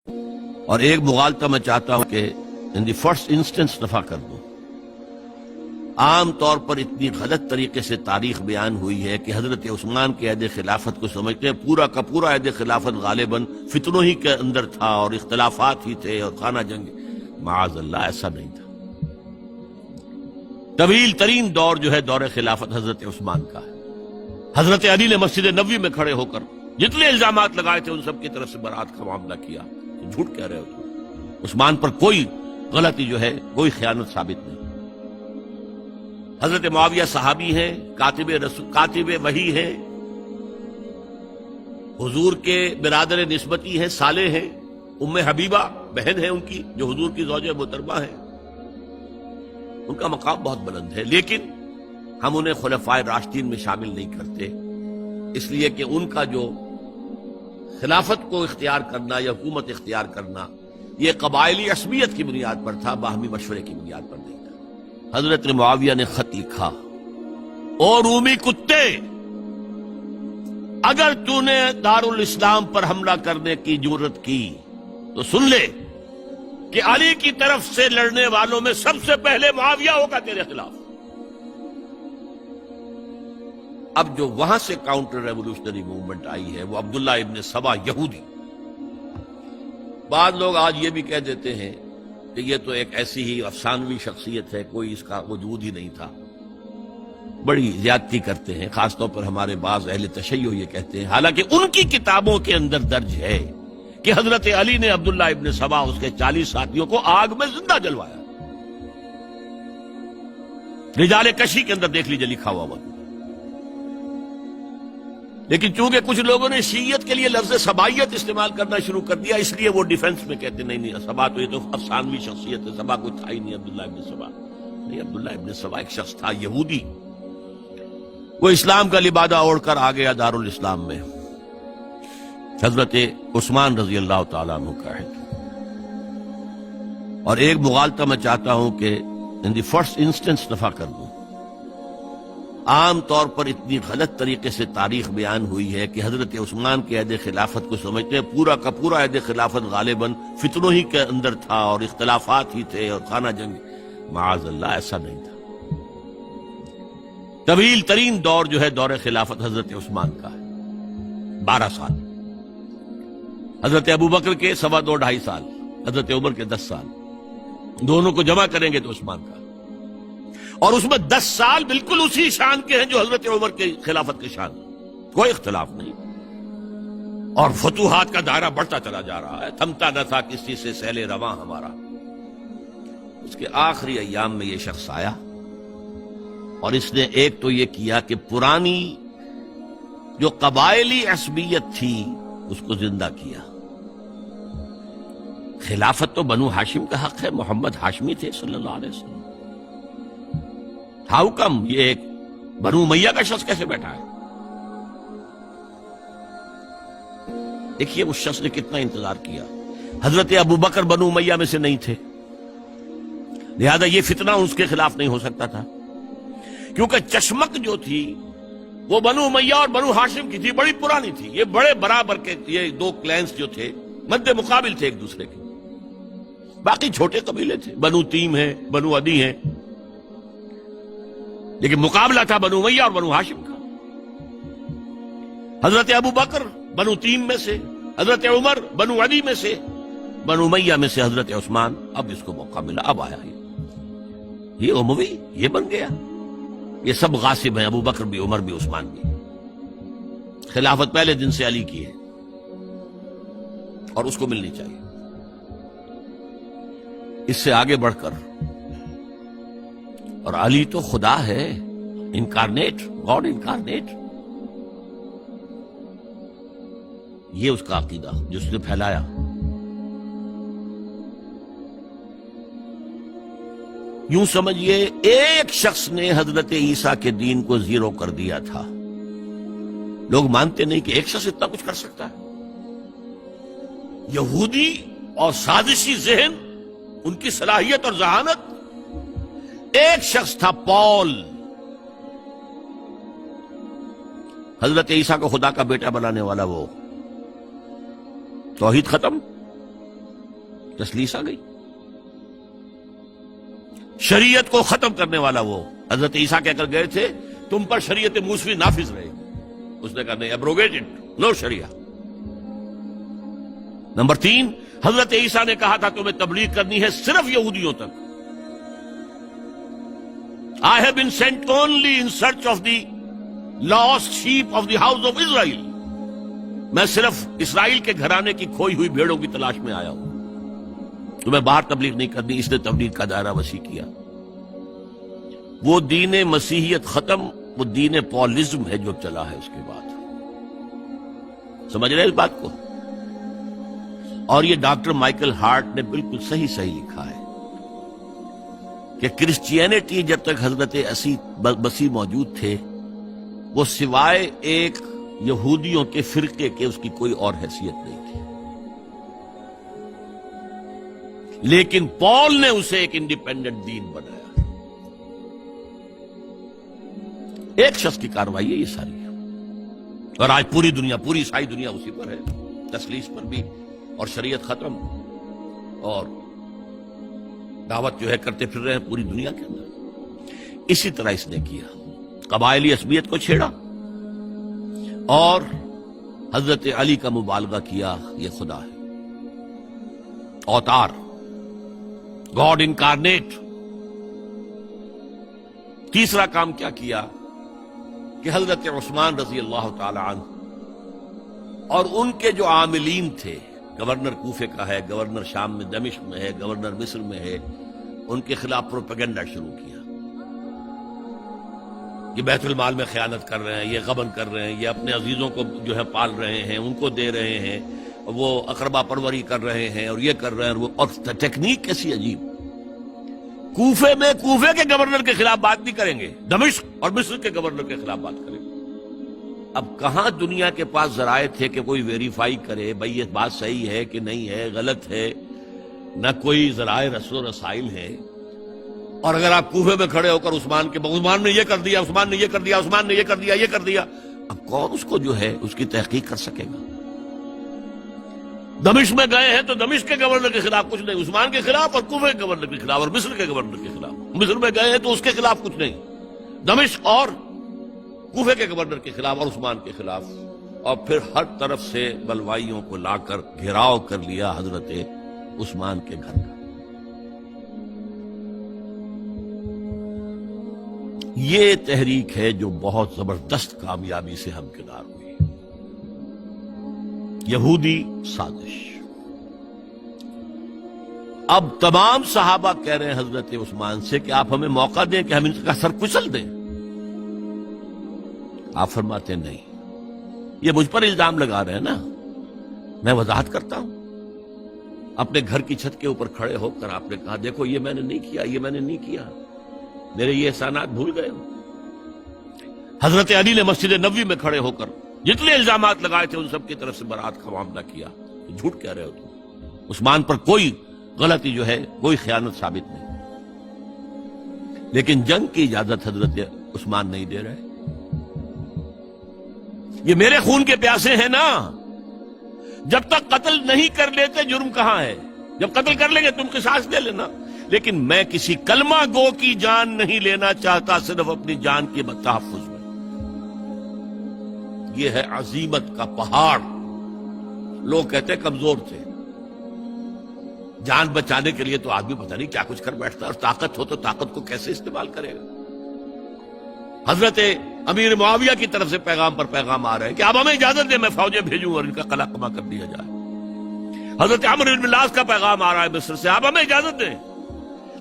اور ایک مغالطہ میں چاہتا ہوں کہ ان دی فرسٹ انسٹنس دفاع کر دوں۔ عام طور پر اتنی غلط طریقے سے تاریخ بیان ہوئی ہے کہ حضرت عثمان کے عہد خلافت کو سمجھتے ہیں پورا کا پورا عہد خلافت غالباً فتنوں ہی کے اندر تھا اور اختلافات ہی تھے اور خانہ جنگ۔ معاذ اللہ، ایسا نہیں تھا۔ طویل ترین دور جو ہے دور خلافت حضرت عثمان کا ہے۔ حضرت علی نے مسجد نبوی میں کھڑے ہو کر جتنے الزامات لگائے تھے ان سب کی طرف سے برات کا معاملہ کیا۔ جھوٹ کہہ رہے ہو تم، عثمان پر کوئی غلطی جو ہے، کوئی خیانت ثابت نہیں۔ حضرت معاویہ صحابی ہیں، کاتب وحی ہیں، حضور کے برادر نسبتی ہیں، صالح ہیں، ام حبیبہ بہن ہے ان کی جو حضور کی زوجہ محترمہ ہے، ان کا مقام بہت بلند ہے، لیکن ہم انہیں خلفائے راشدین میں شامل نہیں کرتے، اس لیے کہ ان کا جو خلافت کو اختیار کرنا یا حکومت اختیار کرنا یہ قبائلی عصبیت کی بنیاد پر تھا، باہمی مشورے کی بنیاد پر نہیں تھا۔ حضرت معاویہ نے خط لکھا، او رومی کتے، اگر تو نے دارالاسلام پر حملہ کرنے کی جرت کی تو سن لے کہ علی کی طرف سے لڑنے والوں میں سب سے پہلے معاویہ ہوگا تیرے خلاف۔ اب جو وہاں سے کاؤنٹر ریولوشنری موومنٹ آئی ہے وہ عبداللہ ابن سبا یہودی۔ بعض لوگ آج یہ بھی کہہ دیتے ہیں کہ یہ تو ایک ایسی ہی افسانوی شخصیت ہے، کوئی اس کا وجود ہی نہیں تھا، بڑی زیادتی کرتے ہیں، خاص طور پر ہمارے بعض اہل تشیع یہ کہتے ہیں، حالانکہ ان کی کتابوں کے اندر درج ہے کہ حضرت علی نے عبداللہ ابن سبا اس کے 40 ساتھیوں کو آگ میں زندہ جلوایا۔ رجال کشی کے اندر دیکھ لیجیے لکھا ہوا۔ لیکن چونکہ کچھ لوگوں نے شیعیت کے لیے لفظ سبائیت استعمال کرنا شروع کر دیا، اس لیے وہ ڈیفنس میں کہتے نہیں سبا تو یہ تو افسانوی شخصیت ہے، سبا کوئی تھا ہی نہیں عبداللہ ابن سبا۔ نہیں، عبداللہ ابن سبا ایک شخص تھا یہودی، وہ اسلام کا لبادہ اوڑھ کر آ گیا دارالاسلام میں۔ حضرت عثمان رضی اللہ تعالیٰ عنہ کا ہے۔ اور ایک مغالطہ میں چاہتا ہوں کہ ان دی فرسٹ انسٹنس دفاع کر دوں۔ عام طور پر اتنی غلط طریقے سے تاریخ بیان ہوئی ہے کہ حضرت عثمان کے عہد خلافت کو سمجھتے ہیں پورا کا پورا عہد خلافت غالباً فتنوں ہی کے اندر تھا اور اختلافات ہی تھے اور خانہ جنگ۔ معاذ اللہ، ایسا نہیں تھا۔ طویل ترین دور جو ہے دور خلافت حضرت عثمان کا ہے، 12 سال۔ حضرت ابوبکر کے 2.5 سال، حضرت عمر کے 10 سال، دونوں کو جمع کریں گے تو عثمان کا، اور اس میں 10 سال بالکل اسی شان کے ہیں جو حضرت عمر کے خلافت کے شان، کوئی اختلاف نہیں۔ اور فتوحات کا دائرہ بڑھتا چلا جا رہا ہے، تھمتا نہ تھا کسی سے سیل رواں ہمارا۔ اس کے آخری ایام میں یہ شخص آیا اور اس نے ایک تو یہ کیا کہ پرانی جو قبائلی عصبیت تھی اس کو زندہ کیا۔ خلافت تو بنو ہاشم کا حق ہے، محمد ہاشمی تھے صلی اللہ علیہ وسلم۔ ہاؤ کم یہ ایک بنو امیہ کا شخص کیسے بیٹھا ہے؟ دیکھیے اس شخص نے کتنا انتظار کیا۔ حضرت ابوبکر بنو امیہ میں سے نہیں تھے، لہذا یہ فتنہ اس کے خلاف نہیں ہو سکتا تھا، کیونکہ چشمک جو تھی وہ بنو امیہ اور بنو ہاشم کی تھی، بڑی پرانی تھی۔ یہ بڑے برابر کے یہ دو کلینز جو تھے مد مقابل تھے ایک دوسرے کے، باقی چھوٹے قبیلے تھے، بنو تیم ہیں، بنو عدی ہیں، لیکن مقابلہ تھا بنو امیہ اور بنو ہاشم کا۔ حضرت ابوبکر بنو تیم میں سے، حضرت عمر بنو عدی میں سے، بنو امیہ میں سے حضرت عثمان۔ اب اس کو موقع ملا، اب آیا یہ اموی، یہ بن گیا۔ یہ سب غاصب ہیں، ابوبکر بھی، عمر بھی، عثمان بھی۔ خلافت پہلے دن سے علی کی ہے اور اس کو ملنی چاہیے۔ اس سے آگے بڑھ کر، اور علی تو خدا ہے، انکارنیٹ، گاڈ انکارنیٹ، یہ اس کا عقیدہ جو اس نے پھیلایا۔ یوں سمجھیے ایک شخص نے حضرت عیسیٰ کے دین کو زیرو کر دیا تھا۔ لوگ مانتے نہیں کہ ایک شخص اتنا کچھ کر سکتا ہے۔ یہودی اور سازشی ذہن، ان کی صلاحیت اور ذہانت۔ ایک شخص تھا پال، حضرت عیسیٰ کو خدا کا بیٹا بنانے والا، وہ توحید ختم، تسلیس آ گئی. شریعت کو ختم کرنے والا وہ حضرت عیسیٰ کہہ کر گئے تھے تم پر شریعت موسوی نافذ رہے گی. اس نے کہا نہیں، ابروگیٹ اٹ، نو شریعہ. نمبر 3، حضرت عیسیٰ نے کہا تھا تمہیں تبلیغ کرنی ہے صرف یہودیوں تک. I have been sent only in search of the lost sheep of the house of Israel. میں صرف اسرائیل کے گھرانے کی کھوئی ہوئی بھیڑوں کی تلاش میں آیا ہوں. تمہیں باہر تبلیغ نہیں کرنی. اس نے تبلیغ کا دائرہ وسیع کیا. وہ دین مسیحیت ختم، وہ دین پولزم ہے جو چلا ہے اس کے بعد. سمجھ رہے اس بات کو؟ اور یہ ڈاکٹر مائیکل ہارٹ نے بالکل صحیح لکھا ہے کہ کرسچینٹی جب تک حضرت مسیح موجود تھے وہ سوائے ایک یہودیوں کے فرقے کے اس کی کوئی اور حیثیت نہیں تھی. لیکن پال نے اسے ایک انڈیپینڈنٹ دین بنایا. ایک شخص کی کارروائی ہے یہ ساری، اور آج پوری دنیا، پوری عیسائی دنیا اسی پر ہے، تسلیس پر بھی، اور شریعت ختم، اور دعوت جو ہے کرتے پھر رہے ہیں پوری دنیا کے اندر. اسی طرح اس نے کیا، قبائلی عصبیت کو چھیڑا اور حضرت علی کا مبالغہ کیا یہ خدا ہے، اوتار، گاڈ انکارنیٹ. تیسرا کام کیا کیا کہ حضرت عثمان رضی اللہ تعالی عنہ اور ان کے جو عاملین تھے، گورنر کوفے کا ہے، گورنر شام میں دمشق میں ہے، گورنر مصر میں ہے، ان کے خلاف پروپیگنڈا شروع کیا. یہ بیت المال میں خیانت کر رہے ہیں، یہ غبن کر رہے ہیں، یہ اپنے عزیزوں کو جو ہے پال رہے ہیں، ان کو دے رہے ہیں، وہ اقربا پروری کر رہے ہیں، اور یہ کر رہے ہیں. اور ٹیکنیک کیسی عجیب. کوفے میں کوفے کے گورنر کے خلاف بات نہیں کریں گے، دمشق اور مصر کے گورنر کے خلاف بات کریں گے. اب کہاں دنیا کے پاس ذرائع تھے کہ کوئی ویریفائی کرے بھئی یہ بات صحیح ہے کہ نہیں ہے، غلط ہے؟ نہ کوئی ذرائع رسل و رسائل ہے. اور اگر آپ کوفے میں کھڑے ہو کر عثمان نے یہ کر دیا، عثمان نے یہ کر دیا، عثمان نے یہ کر دیا، یہ کر دیا، اب کون اس کو جو ہے اس کی تحقیق کر سکے گا؟ دمشق میں گئے ہیں تو دمشق کے گورنر کے خلاف کچھ نہیں، عثمان کے خلاف، اور کوفے کے گورنر کے خلاف، اور مصر کے گورنر کے خلاف. مصر میں گئے ہیں تو اس کے خلاف کچھ نہیں، دمشق اور کوفے کے گورنر کے خلاف اور عثمان کے خلاف. اور پھر ہر طرف سے بلوائیوں کو لا کر گھیراؤ کر لیا حضرت عثمان کے گھر کا. یہ تحریک ہے جو بہت زبردست کامیابی سے ہمکنار ہوئی. یہودی سازش. اب تمام صحابہ کہہ رہے ہیں حضرت عثمان سے کہ آپ ہمیں موقع دیں کہ ہم ان کا سر کچل دیں. آپ فرماتے ہیں نہیں، یہ مجھ پر الزام لگا رہے ہیں نا، میں وضاحت کرتا ہوں. اپنے گھر کی چھت کے اوپر کھڑے ہو کر آپ نے کہا دیکھو یہ میں نے نہیں کیا، یہ میں نے نہیں کیا، میرے یہ احسانات بھول گئے ہو. حضرت علی نے مسجد نبوی میں کھڑے ہو کر جتنے الزامات لگائے تھے ان سب کی طرف سے برات کا معاملہ کیا. جھوٹ کہہ رہے ہو تم، عثمان پر کوئی غلطی جو ہے، کوئی خیانت ثابت نہیں. لیکن جنگ کی اجازت حضرت عثمان نہیں دے رہے. یہ میرے خون کے پیاسے ہیں نا، جب تک قتل نہیں کر لیتے جرم کہاں ہے؟ جب قتل کر لیں گے تم قصاص دے لینا. لیکن میں کسی کلمہ گو کی جان نہیں لینا چاہتا، صرف اپنی جان کے تحفظ میں. یہ ہے عزیمت کا پہاڑ. لوگ کہتے ہیں کمزور تھے. جان بچانے کے لیے تو آدمی پتہ نہیں کیا کچھ کر بیٹھتا ہے، اور طاقت ہو تو طاقت کو کیسے استعمال کرے گا. حضرت امیر معاویہ کی طرف سے پیغام پر پیغام آ رہے ہیں کہ آپ ہمیں اجازت دیں میں فوجیں بھیجوں اور ان کا قلع کما کر دیا جائے. حضرت عمرو بن العاص کا پیغام آ رہا ہے مصر سے، آپ ہمیں اجازت دیں.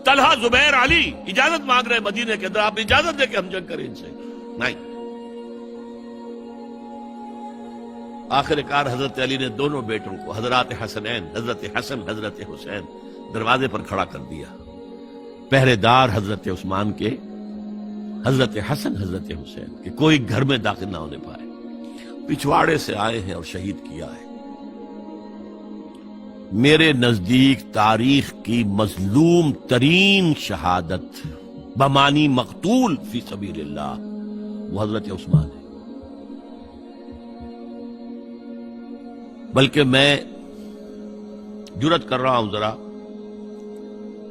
طلحہ، زبیر، علی اجازت مانگ رہے ہیں مدینے کے اندر، آپ اجازت دیں کہ ہم جنگ کریں ان سے. نہیں. آخر کار حضرت علی نے دونوں بیٹوں کو، حضرات حسنین، حضرت حسن، حضرت حسین، دروازے پر کھڑا کر دیا. پہرے دار حضرت عثمان کے، حضرت حسن، حضرت حسین کہ کوئی گھر میں داخل نہ ہونے پائے. پچھواڑے سے آئے ہیں اور شہید کیا ہے. میرے نزدیک تاریخ کی مظلوم ترین شہادت بمانی مقتول فی سبیل اللہ وہ حضرت عثمان ہے. بلکہ میں جرات کر رہا ہوں ذرا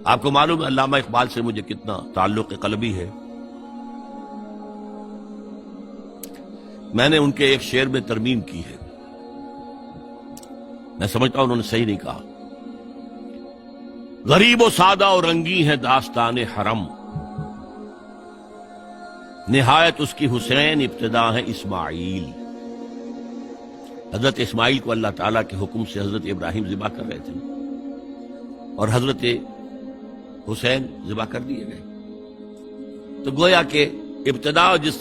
آپ کو معلوم ہے علامہ اقبال سے مجھے کتنا تعلق قلبی ہے. میں نے ان کے ایک شعر میں ترمیم کی ہے، میں سمجھتا ہوں انہوں نے صحیح نہیں کہا. غریب و سادہ اور رنگی ہے داستان حرم، نہایت اس کی حسین ابتدا ہے اسماعیل. حضرت اسماعیل کو اللہ تعالیٰ کے حکم سے حضرت ابراہیم ذبح کر رہے تھے اور حضرت حسین ذبح کر دیے گئے. تو گویا کہ ابتدا جس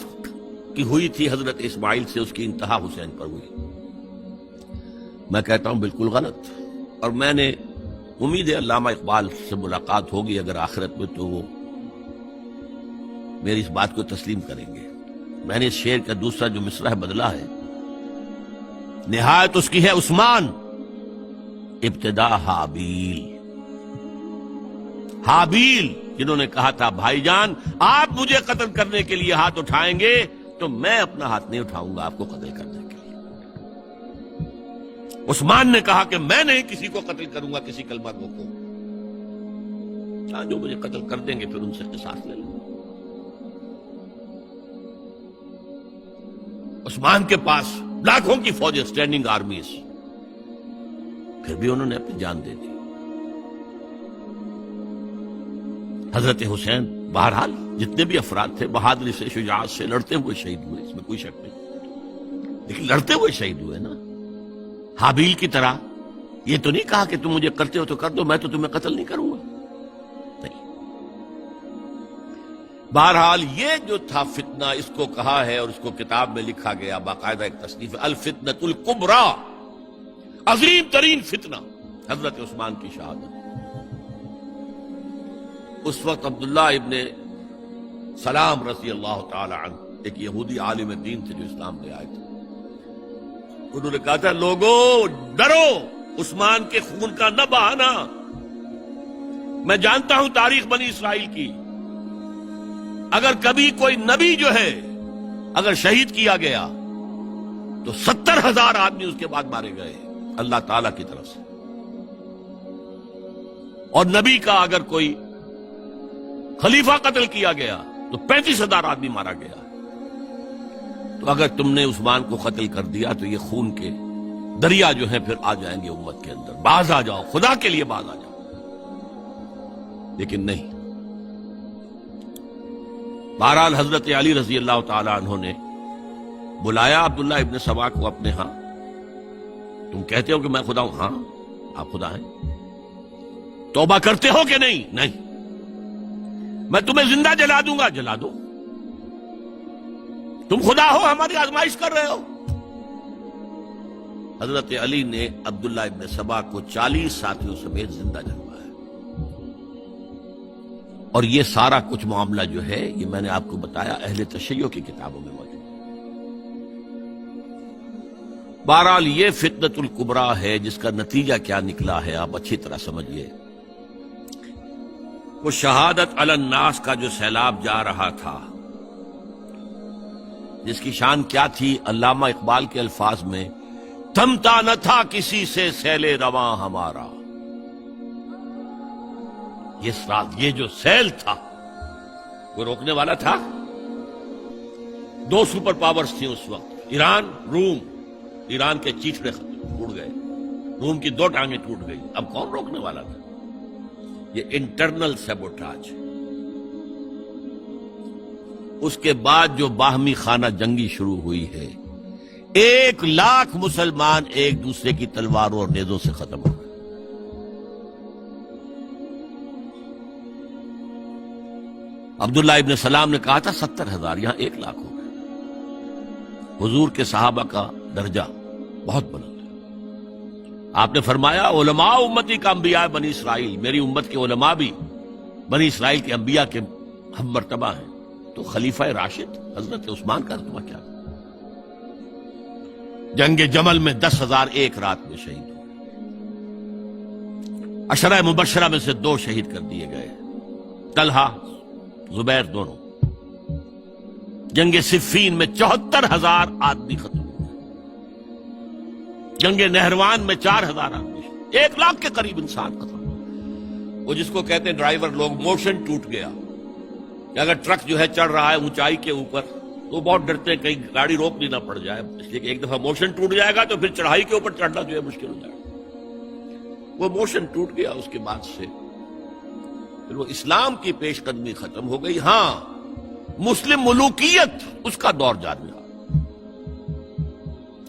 کی ہوئی تھی حضرت اسماعیل سے، اس کی انتہا حسین پر ہوئی. میں کہتا ہوں بالکل غلط. اور میں نے امید ہے علامہ اقبال سے ملاقات ہوگی اگر آخرت میں تو وہ میری اس بات کو تسلیم کریں گے. میں نے اس شعر کا دوسرا جو مصرع ہے بدلا ہے، نہایت اس کی ہے عثمان ابتدا حابیل. حابیل جنہوں نے کہا تھا بھائی جان آپ مجھے قتل کرنے کے لیے ہاتھ اٹھائیں گے تو میں اپنا ہاتھ نہیں اٹھاؤں گا آپ کو قتل کرنے کے لیے. عثمان نے کہا کہ میں نہیں کسی کو قتل کروں گا، کسی کلمہ گو کو. جو مجھے قتل کر دیں گے پھر ان سے قصاص لے لوں. عثمان کے پاس لاکھوں کی فوجیں، اسٹینڈنگ آرمیز، پھر بھی انہوں نے اپنی جان دے دی. حضرت حسین بہرحال جتنے بھی افراد تھے بہادری سے، شجاعت سے لڑتے ہوئے شہید ہوئے، اس میں کوئی شک نہیں، لیکن لڑتے ہوئے شہید ہوئے نا. حابیل کی طرح یہ تو نہیں کہا کہ تم مجھے کرتے ہو تو کر دو، میں تو تمہیں قتل نہیں کروں گا. نہیں. بہرحال یہ جو تھا فتنہ، اس کو کہا ہے اور اس کو کتاب میں لکھا گیا، باقاعدہ ایک تصنیف الفتنۃ الکبریٰ، عظیم ترین فتنہ حضرت عثمان کی شہادت. اس وقت عبداللہ ابن سلام رضی اللہ تعالی عنہ ایک یہودی عالم دین تھے جو اسلام لے آئے تھے. انہوں نے کہا تھا لوگوں ڈرو عثمان کے خون کا نہ بہانا. میں جانتا ہوں تاریخ بنی اسرائیل کی، اگر کبھی کوئی نبی جو ہے اگر شہید کیا گیا تو 70,000 آدمی اس کے بعد مارے گئے اللہ تعالی کی طرف سے. اور نبی کا اگر کوئی خلیفہ قتل کیا گیا تو 35,000 آدمی مارا گیا. تو اگر تم نے عثمان کو قتل کر دیا تو یہ خون کے دریا جو ہیں پھر آ جائیں گے امت کے اندر. باز آ جاؤ، خدا کے لیے باز آ جاؤ. لیکن نہیں. بہرحال حضرت علی رضی اللہ تعالی عنہ نے بلایا عبداللہ ابن سبا کو اپنے ہاں. تم کہتے ہو کہ میں خدا ہوں؟ ہاں آپ خدا ہیں. توبہ کرتے ہو کہ نہیں؟ نہیں. میں تمہیں زندہ جلا دوں گا. جلا دو. تم خدا ہو، ہماری آزمائش کر رہے ہو. حضرت علی نے عبداللہ ابن سبا کو 40 ساتھیوں سمیت زندہ جلوایا. اور یہ سارا کچھ معاملہ جو ہے یہ میں نے آپ کو بتایا اہل تشیع کی کتابوں میں موجود. بہرحال یہ فتنۃ الکبریٰ ہے جس کا نتیجہ کیا نکلا ہے آپ اچھی طرح سمجھیے. وہ شہادت علی الناس کا جو سیلاب جا رہا تھا، جس کی شان کیا تھی علامہ اقبال کے الفاظ میں، تھمتا نہ تھا کسی سے سیل رواں ہمارا. یہ جو سیل تھا وہ روکنے والا تھا. 2 سپر پاورز تھیں اس وقت، ایران، روم. ایران کے چیچڑے ٹوٹ گئے، روم کی 2 ٹانگیں ٹوٹ گئی. اب کون روکنے والا تھا؟ یہ انٹرنل سیبوٹاج. اس کے بعد جو باہمی خانہ جنگی شروع ہوئی ہے، 1 لاکھ مسلمان ایک دوسرے کی تلواروں اور نیزوں سے ختم ہو گئے. عبداللہ ابن سلام نے کہا تھا 70,000، یہاں 1 لاکھ ہو گئے. حضور کے صحابہ کا درجہ بہت بلند ہے. آپ نے فرمایا علماء امتی کا انبیاء بنی اسرائیل، میری امت کے علماء بھی بنی اسرائیل کے انبیاء کے ہم مرتبہ ہیں. تو خلیفہ راشد حضرت عثمان کا رتبہ کیا؟ جنگ جمل میں 10,000 ایک رات میں شہید ہوئے. عشرہ مبشرہ میں سے 2 شہید کر دیے گئے، طلحہ زبیر دونوں. جنگ صفین میں 74,000 آدمی ختم ہوئے. جنگ نہروان میں 4,000 آدمی، 1 لاکھ کے قریب انسان ختم ہوئے. وہ جس کو کہتے ہیں ڈرائیور لوگ، موشن ٹوٹ گیا کہ اگر ٹرک جو ہے چڑھ رہا ہے اونچائی کے اوپر تو بہت ڈرتے ہیں کہیں گاڑی روکنی نہ پڑ جائے، اس لیے کہ ایک دفعہ موشن ٹوٹ جائے گا تو پھر چڑھائی کے اوپر چڑھنا جو ہے مشکل ہو جائے گا۔ وہ موشن ٹوٹ گیا، اس کے بعد سے پھر وہ اسلام کی پیش قدمی ختم ہو گئی۔ ہاں، مسلم ملوکیت اس کا دور جاری رہا،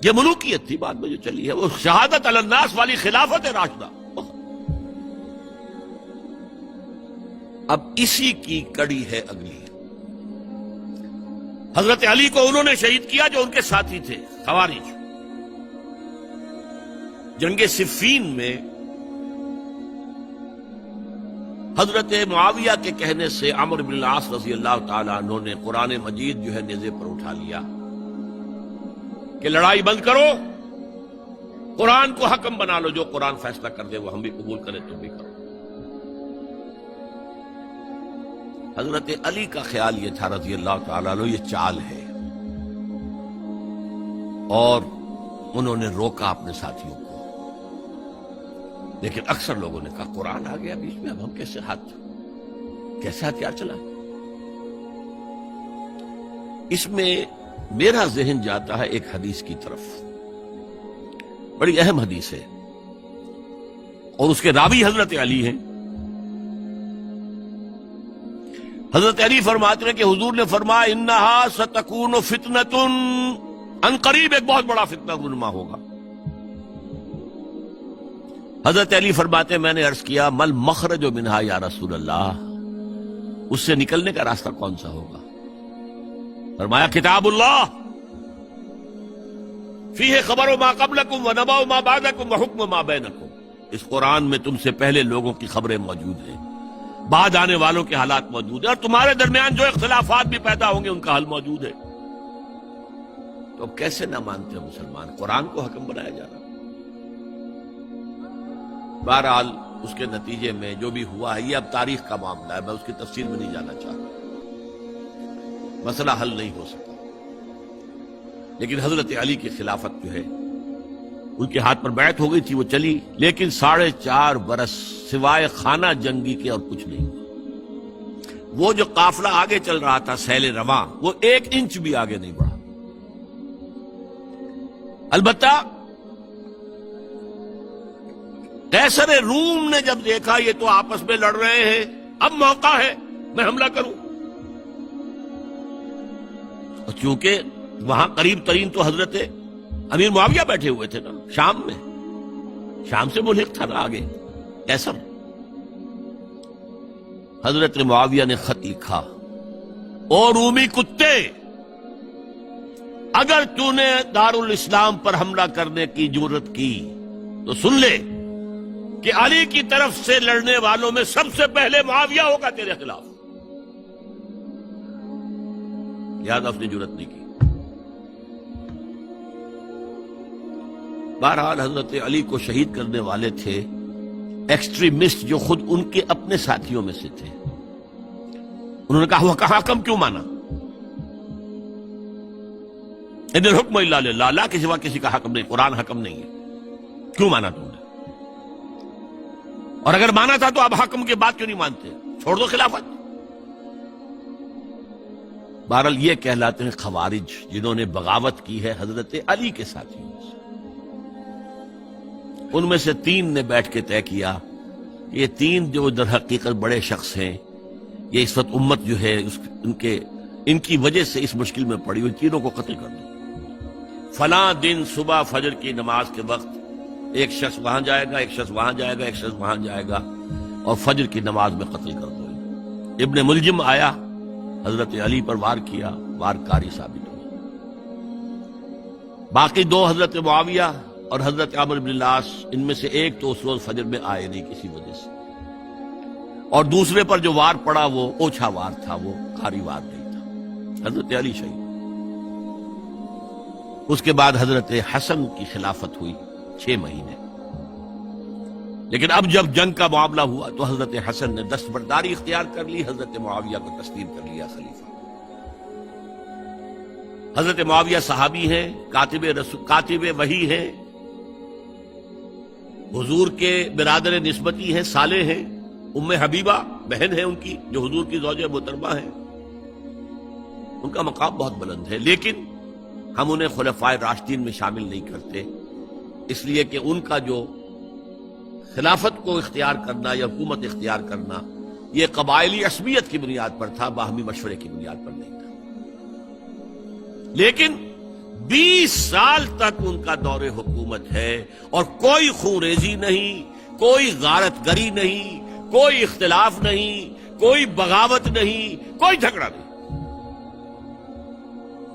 یہ ملوکیت تھی بعد میں جو چلی ہے، وہ شہادت علی الناس والی خلافت راشدہ۔ اب اسی کی کڑی ہے اگلی، حضرت علی کو انہوں نے شہید کیا جو ان کے ساتھی تھے خوارج۔ جنگ صفین میں حضرت معاویہ کے کہنے سے عمرو بن العاص رضی اللہ تعالیٰ عنہ نے قرآن مجید جو ہے نیزے پر اٹھا لیا کہ لڑائی بند کرو، قرآن کو حکم بنا لو، جو قرآن فیصلہ کر دے وہ ہم بھی قبول کریں، تم بھی کرو۔ حضرت علی کا خیال یہ تھا رضی اللہ تعالیٰ عنہ یہ چال ہے، اور انہوں نے روکا اپنے ساتھیوں کو، لیکن اکثر لوگوں نے کہا قرآن آ گیا بیچ میں، اب ہم کیسے ہتھیار چلائیں؟ اس میں میرا ذہن جاتا ہے ایک حدیث کی طرف، بڑی اہم حدیث ہے، اور اس کے راوی حضرت علی ہیں۔ حضرت علی فرماتے ہیں کہ حضور نے فرمایا انہا ستکون فتنۃ، ان قریب ایک بہت بڑا فتنہ رونما ہوگا۔ حضرت علی فرماتے ہیں میں نے عرض کیا مل مخرج منہا یا رسول اللہ، اس سے نکلنے کا راستہ کون سا ہوگا؟ فرمایا کتاب اللہ فیہ خبر ما قبلکم ونبأ ما بعدکم وحکم ما بینکم، اس قرآن میں تم سے پہلے لوگوں کی خبریں موجود ہیں، بعد آنے والوں کے حالات موجود ہیں، اور تمہارے درمیان جو اختلافات بھی پیدا ہوں گے ان کا حل موجود ہے۔ تو اب کیسے نہ مانتے ہیں مسلمان؟ قرآن کو حکم بنایا جا رہا۔ بہرحال اس کے نتیجے میں جو بھی ہوا ہے یہ اب تاریخ کا معاملہ ہے، میں اس کی تفصیل میں نہیں جانا چاہتا، مسئلہ حل نہیں ہو سکا، لیکن حضرت علی کی خلافت جو ہے ان کے ہاتھ پر بیعت ہو گئی تھی، وہ چلی، لیکن 4.5 برس سوائے خانہ جنگی کے اور کچھ نہیں ہوا۔ وہ جو قافلہ آگے چل رہا تھا سیل رواں، وہ 1 انچ بھی آگے نہیں بڑھا۔ البتہ قیصر روم نے جب دیکھا یہ تو آپس میں لڑ رہے ہیں، اب موقع ہے میں حملہ کروں، اور چونکہ وہاں قریب ترین تو حضرت امیر معاویہ بیٹھے ہوئے تھے نا، شام میں، شام سے ملحق تھا نا آگے قیصر۔ حضرت معاویہ نے خط لکھا، او رومی کتے، اگر تو نے دارالاسلام پر حملہ کرنے کی جرت کی تو سن لے کہ علی کی طرف سے لڑنے والوں میں سب سے پہلے معاویہ ہوگا تیرے خلاف۔ یاد اس نے جرت نہیں کی۔ بہرحال حضرت علی کو شہید کرنے والے تھے ایکسٹریمسٹ جو خود ان کے اپنے ساتھیوں میں سے تھے۔ انہوں نے کہا وہ کہا حکم کیوں مانا؟ ان الحکم الا للہ، اللہ کے سوا کسی کا حکم نہیں، قرآن حکم نہیں ہے، کیوں مانا تم نے؟ اور اگر مانا تھا تو اب حکم کے بعد کیوں نہیں مانتے؟ چھوڑ دو خلافت۔ بہرحال یہ کہلاتے ہیں خوارج، جنہوں نے بغاوت کی ہے حضرت علی کے ساتھیوں سے۔ ان میں سے 3 نے بیٹھ کے طے کیا، یہ 3 جو در حقیقت بڑے شخص ہیں، یہ اس وقت امت جو ہے ان کی وجہ سے اس مشکل میں پڑی ہوئی، تینوں کو قتل کر دو۔ فلاں دن صبح فجر کی نماز کے وقت ایک شخص وہاں جائے گا، ایک شخص وہاں جائے گا، ایک شخص وہاں جائے گا، اور فجر کی نماز میں قتل کر دو۔ ابن ملجم آیا، حضرت علی پر وار کیا، وار کاری ثابت ہوا۔ باقی 2 حضرت معاویہ اور حضرت عمرو بن العاص، ان میں سے ایک تو اس روز فجر میں آئے نہیں کسی وجہ سے، اور دوسرے پر جو وار پڑا وہ اوچھا وار تھا، وہ کاری وار نہیں تھا۔ حضرت علی شہید۔ اس کے بعد حضرت حسن کی خلافت ہوئی 6 مہینے، لیکن اب جب جنگ کا معاملہ ہوا تو حضرت حسن نے دستبرداری اختیار کر لی، حضرت معاویہ کو تسلیم کر لیا خلیفہ۔ حضرت معاویہ صحابی ہیں، کاتب وحی ہیں، حضور کے برادر نسبتی ہیں، صالح ہیں، ام حبیبہ بہن ہے ان کی جو حضور کی زوجہ محترمہ ہے، ان کا مقام بہت بلند ہے، لیکن ہم انہیں خلفائے راشدین میں شامل نہیں کرتے، اس لیے کہ ان کا جو خلافت کو اختیار کرنا یا حکومت اختیار کرنا یہ قبائلی عصبیت کی بنیاد پر تھا، باہمی مشورے کی بنیاد پر نہیں تھا۔ لیکن 20 سال تک ان کا دور حکومت ہے اور کوئی خون ریزی نہیں، کوئی غارت گری نہیں، کوئی اختلاف نہیں، کوئی بغاوت نہیں، کوئی جھگڑا نہیں۔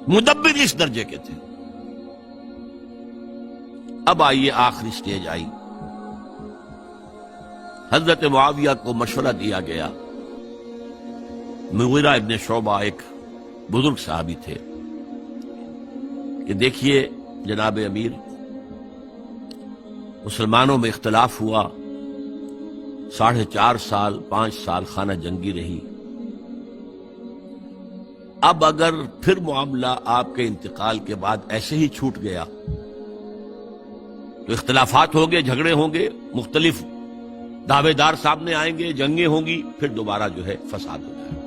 مدبر اس درجے کے تھے۔ اب آئیے آخری سٹیج آئی، حضرت معاویہ کو مشورہ دیا گیا۔ مغیرہ ابن شعبہ ایک بزرگ صحابی تھے کہ دیکھیے جناب امیر، مسلمانوں میں اختلاف ہوا، 4.5 سال 5 سال خانہ جنگی رہی، اب اگر پھر معاملہ آپ کے انتقال کے بعد ایسے ہی چھوٹ گیا تو اختلافات ہوں گے، جھگڑے ہوں گے، مختلف دعوے دار سامنے آئیں گے، جنگیں ہوں گی، پھر دوبارہ جو ہے فساد ہو جائے گا۔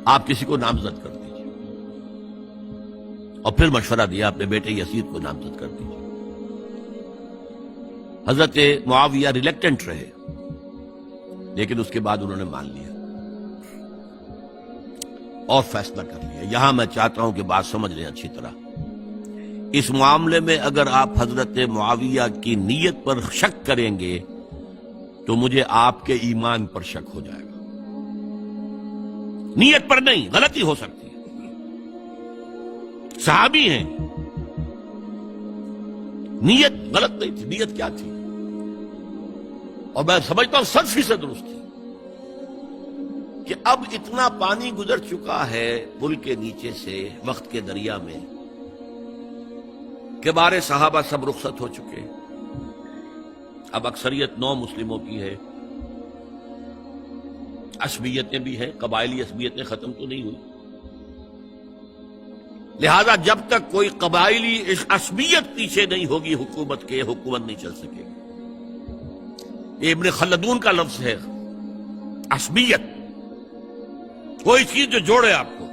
آپ کسی کو نامزد کر دیجیے، اور پھر مشورہ دیا اپنے بیٹے یزید کو نامزد کر دیجیے۔ حضرت معاویہ ریلیکٹنٹ رہے، لیکن اس کے بعد انہوں نے مان لیا اور فیصلہ کر لیا۔ یہاں میں چاہتا ہوں کہ بات سمجھ لیں اچھی طرح، اس معاملے میں اگر آپ حضرت معاویہ کی نیت پر شک کریں گے تو مجھے آپ کے ایمان پر شک ہو جائے گا۔ نیت پر نہیں، غلطی ہو سکتی ہے، صحابی ہیں، نیت غلط نہیں تھی، نیت کیا تھی؟ اور میں سمجھتا ہوں 100% درست تھی کہ اب اتنا پانی گزر چکا ہے پل کے نیچے سے وقت کے دریا میں کہ بارے صحابہ سب رخصت ہو چکے، اب اکثریت 9 مسلموں کی ہے، عصبیتیں بھی ہیں، قبائلی عصبیتیں ختم تو نہیں ہوئی، لہذا جب تک کوئی قبائلی عصبیت پیچھے نہیں ہوگی حکومت کے، حکومت نہیں چل سکے گی۔ یہ ابن خلدون کا لفظ ہے، عصبیت، کوئی چیز جو جوڑے آپ کو۔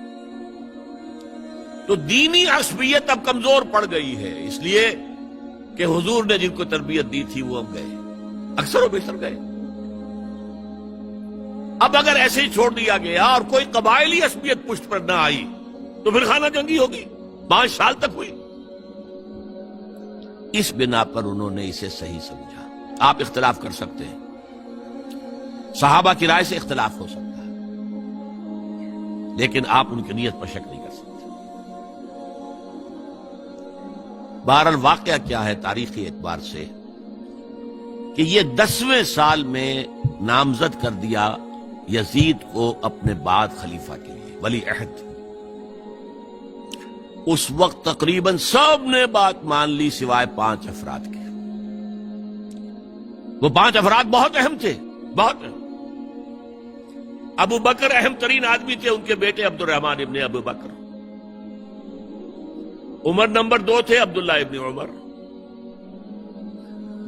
تو دینی عصبیت اب کمزور پڑ گئی ہے، اس لیے کہ حضور نے جن کو تربیت دی تھی وہ اب گئے، اکثر و بیشتر گئے۔ اب اگر ایسے ہی چھوڑ دیا گیا اور کوئی قبائلی عصبیت پشت پر نہ آئی تو پھر خانہ جنگی ہوگی، 5 سال تک ہوئی۔ اس بنا پر انہوں نے اسے صحیح سمجھا۔ آپ اختلاف کر سکتے ہیں، صحابہ کی رائے سے اختلاف ہو سکتا ہے، لیکن آپ ان کی نیت پر شک نہیں کر سکتے۔ بہرحال واقعہ کیا ہے تاریخی اعتبار سے کہ یہ 10ویں سال میں نامزد کر دیا یزید کو اپنے بعد خلیفہ کے لیے، ولی عہد۔ اس وقت تقریباً سب نے بات مان لی سوائے 5 افراد کے۔ وہ 5 افراد بہت اہم تھے، بہت اہم۔ ابو بکر اہم ترین آدمی تھے، ان کے بیٹے عبد الرحمن ابن ابو بکر۔ عمر نمبر 2 تھے، عبداللہ ابن عمر۔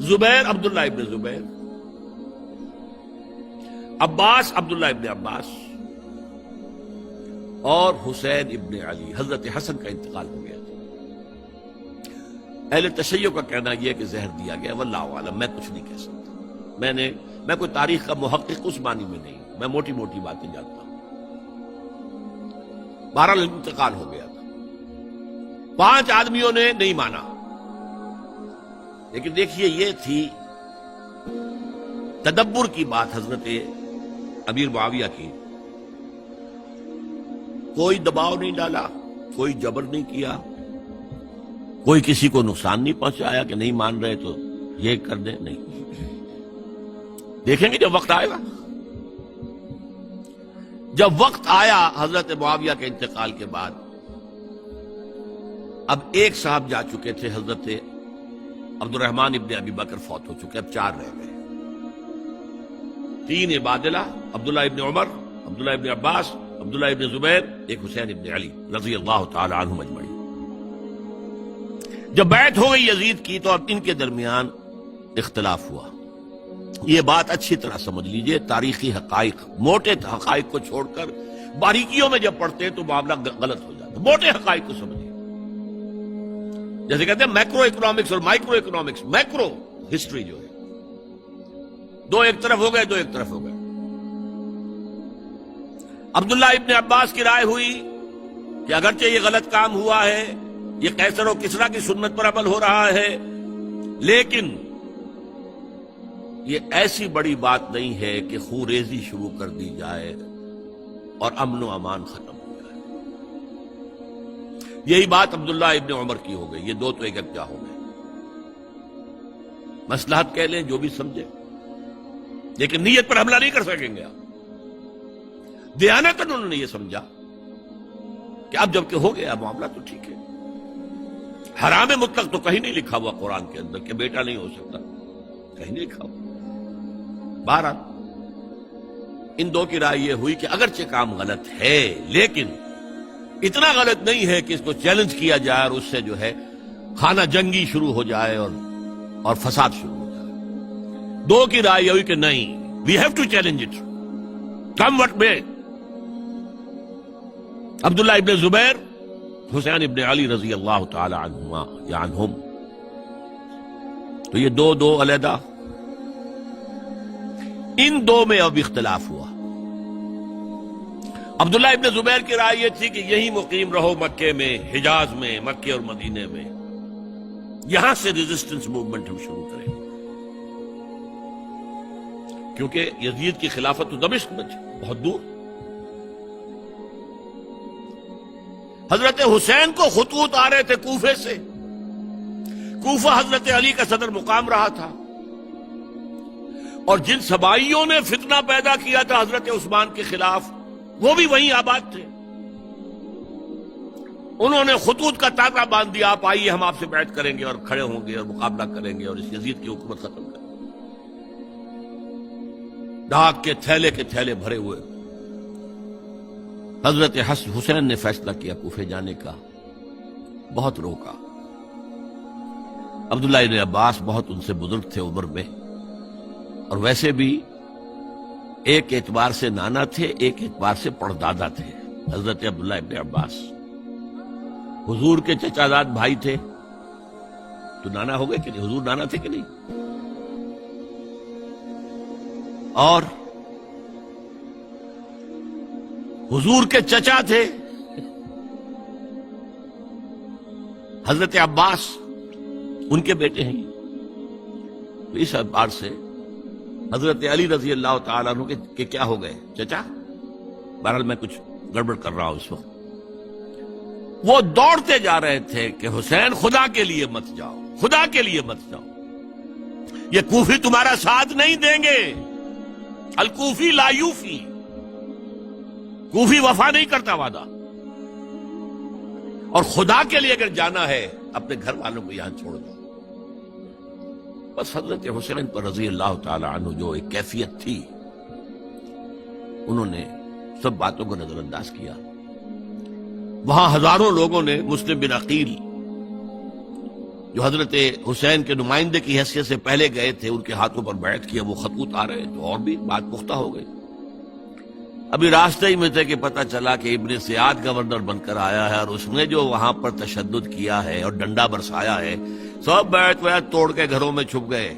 زبیر عبداللہ ابن زبیر۔ عباس عبداللہ ابن عباس، اور حسین ابن علی۔ حضرت حسن کا انتقال ہو گیا تھا۔ اہل تشیع کا کہنا یہ کہ زہر دیا گیا، واللہ اعلم، میں کچھ نہیں کہہ سکتا۔ میں کوئی تاریخ کا محقق اس معنی میں نہیں، میں موٹی موٹی باتیں جانتا ہوں۔ بہرحال انتقال ہو گیا تھا، 5 آدمیوں نے نہیں مانا، لیکن دیکھیے یہ تھی تدبر کی بات حضرت امیر معاویہ کی۔ کوئی دباؤ نہیں ڈالا، کوئی جبر نہیں کیا، کوئی کسی کو نقصان نہیں پہنچایا کہ نہیں مان رہے تو یہ کر دیں، نہیں۔ دیکھیں گے جب وقت آئے گا۔ جب وقت آیا حضرت معاویہ کے انتقال کے بعد، اب ایک صاحب جا چکے تھے، حضرت عبد الرحمن ابن ابی بکر فوت ہو چکے، اب 4 رہ گئے۔ 3 عبادلہ، عبداللہ ابن عمر، عبداللہ ابن عباس، عبداللہ ابن زبیر، ایک حسین ابن علی رضی اللہ تعالی عنہم اجمعین۔ جب بیعت ہو گئی یزید کی تو اب ان کے درمیان اختلاف ہوا، یہ بات اچھی طرح سمجھ لیجئے، تاریخی حقائق، موٹے حقائق کو چھوڑ کر باریکیوں میں جب پڑھتے ہیں تو معاملہ غلط ہو جاتا ہے۔ موٹے حقائق کو سمجھیے، جیسے کہتے ہیں میکرو اکنامکس اور مائکرو اکنامکس۔ میکرو ہسٹری جو ہے، دو ایک طرف ہو گئے، دو ایک طرف ہو گئے۔ عبداللہ ابن عباس کی رائے ہوئی کہ اگرچہ یہ غلط کام ہوا ہے، یہ قیصر و کسریٰ کی سنت پر عمل ہو رہا ہے، لیکن یہ ایسی بڑی بات نہیں ہے کہ خوریزی شروع کر دی جائے اور امن و امان ختم ہو جائے۔ یہی بات عبداللہ ابن عمر کی ہو گئی، یہ دو تو ایک یکجا ہو گئے۔ مصلحت کہہ لیں جو بھی سمجھے، لیکن نیت پر حملہ نہیں کر سکیں گے آپ۔ دیانتاً انہوں نے یہ سمجھا کہ اب جب کہ ہو گیا معاملہ تو ٹھیک ہے۔ حرام مطلق تو کہیں نہیں لکھا ہوا قرآن کے اندر کہ بیٹا نہیں ہو سکتا، کہیں نہیں لکھا ہوا۔ بہرحال ان دو کی رائے یہ ہوئی کہ اگرچہ کام غلط ہے لیکن اتنا غلط نہیں ہے کہ اس کو چیلنج کیا جائے اور اس سے جو ہے خانہ جنگی شروع ہو جائے اور فساد شروع ہو جائے۔ دو کی رائے یہ ہوئی کہ نہیں، we have to challenge it come what میں۔ عبداللہ ابن زبیر، حسین ابن علی رضی اللہ تعالی عنہما یا عنہم، تو یہ دو علیحدہ، ان دو میں اب اختلاف ہوا۔ عبداللہ ابن زبیر کی رائے یہ تھی کہ یہی مقیم رہو مکے میں، حجاز میں، مکے اور مدینے میں، یہاں سے ریزسٹنس موومنٹ ہم شروع کریں، کیونکہ یزید کی خلافت تو دمشق میں تھی، بہت دور۔ حضرت حسین کو خطوط آ رہے تھے کوفے سے، کوفہ حضرت علی کا صدر مقام رہا تھا، اور جن سبائیوں نے فتنہ پیدا کیا تھا حضرت عثمان کے خلاف وہ بھی وہیں آباد تھے۔ انہوں نے خطوط کا تاغا باندھ دیا، آپ آئیے ہم آپ سے بیعت کریں گے اور کھڑے ہوں گے اور مقابلہ کریں گے اور اس یزید کی حکومت ختم کریں گے۔ ڈاک کے تھیلے بھرے ہوئے حضرت حسین نے فیصلہ کیا کوفے جانے کا، بہت روکا۔ عبداللہ ابن عباس بہت ان سے بزرگ تھے عمر میں، اور ویسے بھی ایک اعتبار سے نانا تھے، ایک اعتبار سے پڑدادا تھے۔ حضرت عبداللہ ابن عباس حضور کے چچا زاد بھائی تھے، تو نانا ہو گئے کہ نہیں؟ حضور نانا تھے کہ نہیں؟ اور حضور کے چچا تھے حضرت عباس، ان کے بیٹے ہیں۔ تو اس اعتبار سے حضرت علی رضی اللہ تعالیٰ عنہ کے کیا ہو گئے؟ چچا۔ بہرحال میں کچھ گڑبڑ کر رہا ہوں اس وقت۔ وہ دوڑتے جا رہے تھے کہ حسین خدا کے لیے مت جاؤ، خدا کے لیے مت جاؤ، یہ کوفی تمہارا ساتھ نہیں دیں گے، الکوفی لا یوفی، کوفی وفا نہیں کرتا وعدہ، اور خدا کے لیے اگر جانا ہے اپنے گھر والوں کو یہاں چھوڑ دو۔ بس حضرت حسین پر رضی اللہ تعالی عنہ جو ایک کیفیت تھی، انہوں نے سب باتوں کو نظر انداز کیا۔ وہاں ہزاروں لوگوں نے مسلم بن عقیل جو حضرت حسین کے نمائندے کی حیثیت سے پہلے گئے تھے، ان کے ہاتھوں پر بیعت کیا، وہ خطوط آ رہے تو اور بھی بات پختہ ہو گئی۔ ابھی راستے ہی میں تھے کہ پتہ چلا کہ ابن سیاد گورنر بن کر آیا ہے، اور اس نے جو وہاں پر تشدد کیا ہے اور ڈنڈا برسایا ہے، سب بیعت توڑ کے گھروں میں چھپ گئے،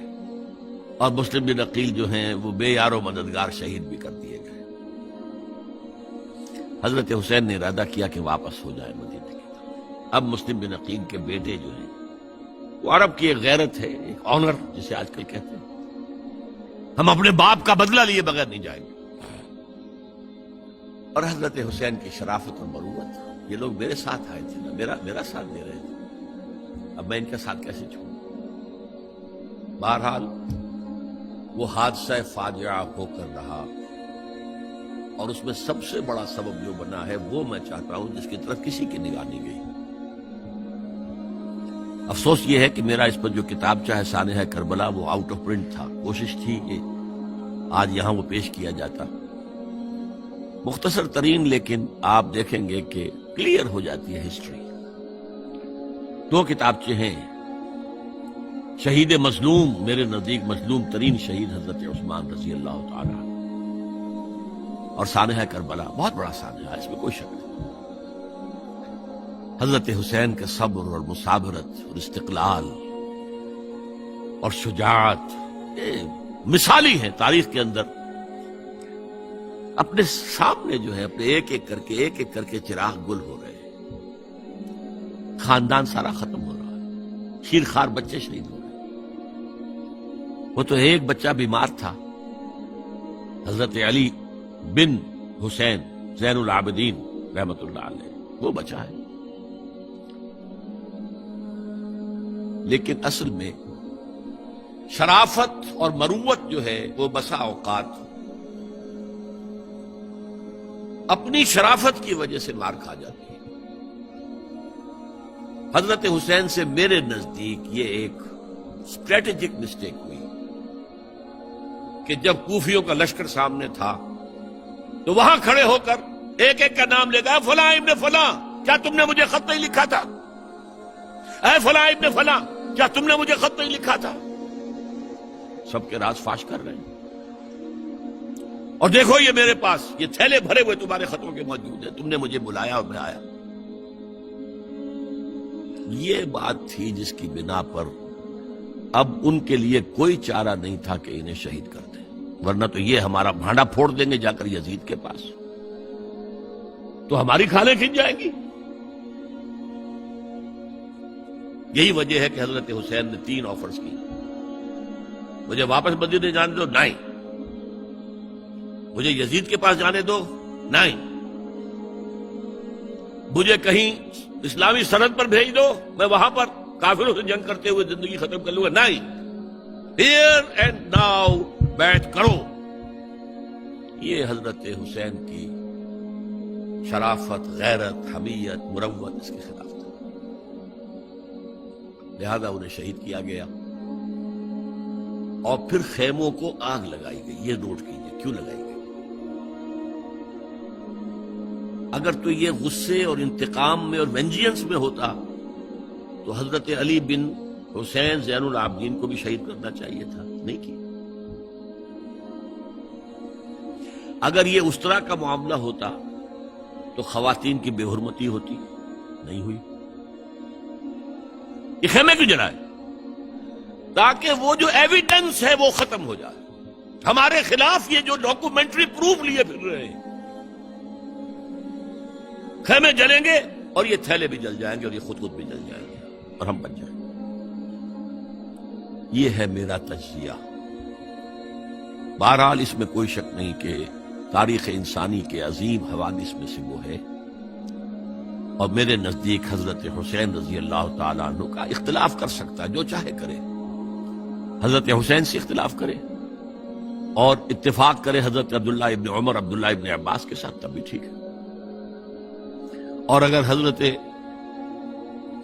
اور مسلم بن عقیل جو ہیں وہ بے یار و مددگار شہید بھی کر دیے گئے۔ حضرت حسین نے ارادہ کیا کہ واپس ہو جائے مدینے کی طرف۔ اب مسلم بن عقیل کے بیٹے جو ہیں، وہ عرب کی ایک غیرت ہے، ایک آنر جسے آج کل کہتے ہیں، ہم اپنے باپ کا بدلہ لیے بغیر نہیں جائیں گے، اور حضرت حسین کی شرافت اور مروت، یہ لوگ میرے ساتھ آئے تھے نا، میرا ساتھ دے رہے تھے، اب میں ان کا ساتھ کیسے چھوڑوں؟ بہرحال وہ حادثہ فاجعہ ہو کر رہا، اور اس میں سب سے بڑا سبب جو بنا ہے وہ میں چاہتا ہوں جس کی طرف کسی کی نگاہ نہیں گئی۔ افسوس یہ ہے کہ میرا اس پر جو کتابچہ ہے سانحہ کربلا وہ آؤٹ آف پرنٹ تھا، کوشش تھی کہ آج یہاں وہ پیش کیا جاتا، مختصر ترین، لیکن آپ دیکھیں گے کہ کلیئر ہو جاتی ہے ہسٹری۔ دو کتابچے ہیں، شہید مظلوم، میرے نزدیک مظلوم ترین شہید حضرت عثمان رضی اللہ تعالی عنہ، اور سانحہ کربلا بہت بڑا سانحہ ہے، اس میں کوئی شک نہیں۔ حضرت حسین کے صبر اور مثابرت اور استقلال اور شجاعت یہ مثالی ہیں تاریخ کے اندر۔ اپنے سامنے جو ہے اپنے ایک ایک کر کے چراغ گل ہو رہے ہیں، خاندان سارا ختم ہو رہا ہے، شیرخوار بچے شہید ہو رہے ہیں۔ وہ تو ایک بچہ بیمار تھا، حضرت علی بن حسین زین العابدین رحمت اللہ علیہ، وہ بچا ہے۔ لیکن اصل میں شرافت اور مروت جو ہے وہ بسا اوقات اپنی شرافت کی وجہ سے مار کھا جاتی ہے۔ حضرت حسین سے میرے نزدیک یہ ایک اسٹریٹجک مسٹیک ہوئی کہ جب کوفیوں کا لشکر سامنے تھا تو وہاں کھڑے ہو کر ایک ایک کا نام لے گا، فلاں ابن فلاں کیا تم نے مجھے خط نہیں لکھا تھا؟ اے فلاں ابن فلاں کیا تم نے مجھے خط نہیں لکھا تھا؟ سب کے راز فاش کر رہے ہیں۔ اور دیکھو یہ میرے پاس یہ تھیلے بھرے ہوئے تمہارے خطوں کے موجود ہیں، تم نے مجھے بلایا اور میں آیا۔ یہ بات تھی جس کی بنا پر اب ان کے لیے کوئی چارہ نہیں تھا کہ انہیں شہید کر دیں، ورنہ تو یہ ہمارا بھانڈا پھوڑ دیں گے جا کر یزید کے پاس، تو ہماری کھالیں کھنچ جائیں گی۔ یہی وجہ ہے کہ حضرت حسین نے 3 آفرز کی، مجھے واپس مدینے جانے دو، نہیں، مجھے یزید کے پاس جانے دو، نہیں، مجھے کہیں اسلامی سرحد پر بھیج دو، میں وہاں پر کافروں سے جنگ کرتے ہوئے زندگی ختم کر لوں گا، نہیں، ہیئر اینڈ ناؤ بیعت کرو۔ یہ حضرت حسین کی شرافت، غیرت، حمیت، مروت اس کے خلاف تھا، لہذا انہیں شہید کیا گیا اور پھر خیموں کو آگ لگائی گئی۔ یہ نوٹ کیجئے کیوں لگائی گئی۔ اگر تو یہ غصے اور انتقام میں اور وینجینس میں ہوتا تو حضرت علی بن حسین زین العابدین کو بھی شہید کرنا چاہیے تھا، نہیں کیا۔ اگر یہ اس طرح کا معاملہ ہوتا تو خواتین کی بے حرمتی ہوتی، نہیں ہوئی۔ یہ خیمے کیوں جلائے؟ تاکہ وہ جو ایویڈنس ہے وہ ختم ہو جائے، ہمارے خلاف یہ جو ڈاکومنٹری پروف لیے پھر رہے ہیں، خیمے جلیں گے اور یہ تھیلے بھی جل جائیں گے اور یہ خود بھی جل جائیں گے اور ہم بچ جائیں گے۔ یہ ہے میرا تجزیہ۔ بہرحال اس میں کوئی شک نہیں کہ تاریخ انسانی کے عظیم حوادث میں سے وہ ہے، اور میرے نزدیک حضرت حسین رضی اللہ تعالیٰ عنہ کا اختلاف کر سکتا ہے، جو چاہے کرے، حضرت حسین سے اختلاف کرے اور اتفاق کرے حضرت عبداللہ ابن عمر، عبداللہ ابن عباس کے ساتھ، تب بھی ٹھیک ہے۔ اور اگر حضرت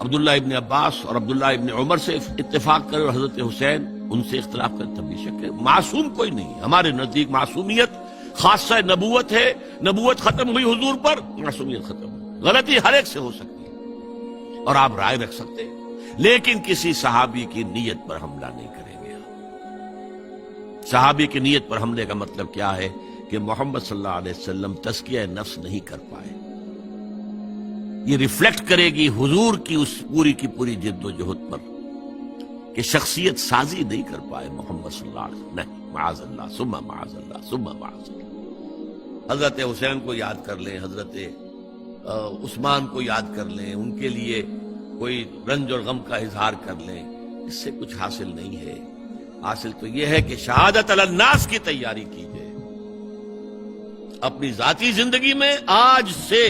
عبداللہ ابن عباس اور عبداللہ ابن عمر سے اتفاق کرے اور حضرت حسین ان سے اختلاف کرے، تب بھی شک ہے۔ معصوم کوئی نہیں، ہمارے نزدیک معصومیت خاصہ نبوت ہے، نبوت ختم ہوئی حضور پر، معصومیت ختم ہوئی۔ غلطی ہر ایک سے ہو سکتی ہے اور آپ رائے رکھ سکتے ہیں، لیکن کسی صحابی کی نیت پر حملہ نہیں کریں گے۔ صحابی کی نیت پر حملے کا مطلب کیا ہے کہ محمد صلی اللہ علیہ وسلم تزکیہ نفس نہیں کر پائے، یہ ریفلیکٹ کرے گی حضور کی اس پوری کی پوری جد و جہد پر کہ شخصیت سازی نہیں کر پائے محمد صلی اللہ علیہ وسلم، نہیں، معاذ اللہ ثم معاذ اللہ ثم معاذ اللہ۔ حضرت حسین کو یاد کر لیں، حضرت عثمان کو یاد کر لیں، ان کے لیے کوئی رنج اور غم کا اظہار کر لیں، اس سے کچھ حاصل نہیں ہے۔ حاصل تو یہ ہے کہ شہادت علی الناس کی تیاری کیجئے، اپنی ذاتی زندگی میں آج سے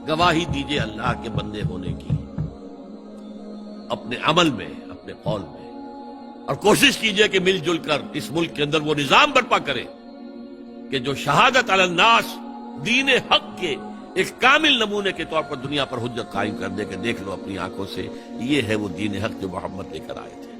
گواہی دیجئے اللہ کے بندے ہونے کی، اپنے عمل میں، اپنے قول میں، اور کوشش کیجئے کہ مل جل کر اس ملک کے اندر وہ نظام برپا کرے کہ جو شہادت علی الناس دین حق کے ایک کامل نمونے کے طور پر دنیا پر حجت قائم کر دے کہ دیکھ لو اپنی آنکھوں سے، یہ ہے وہ دین حق جو محمد لے کر آئے تھے۔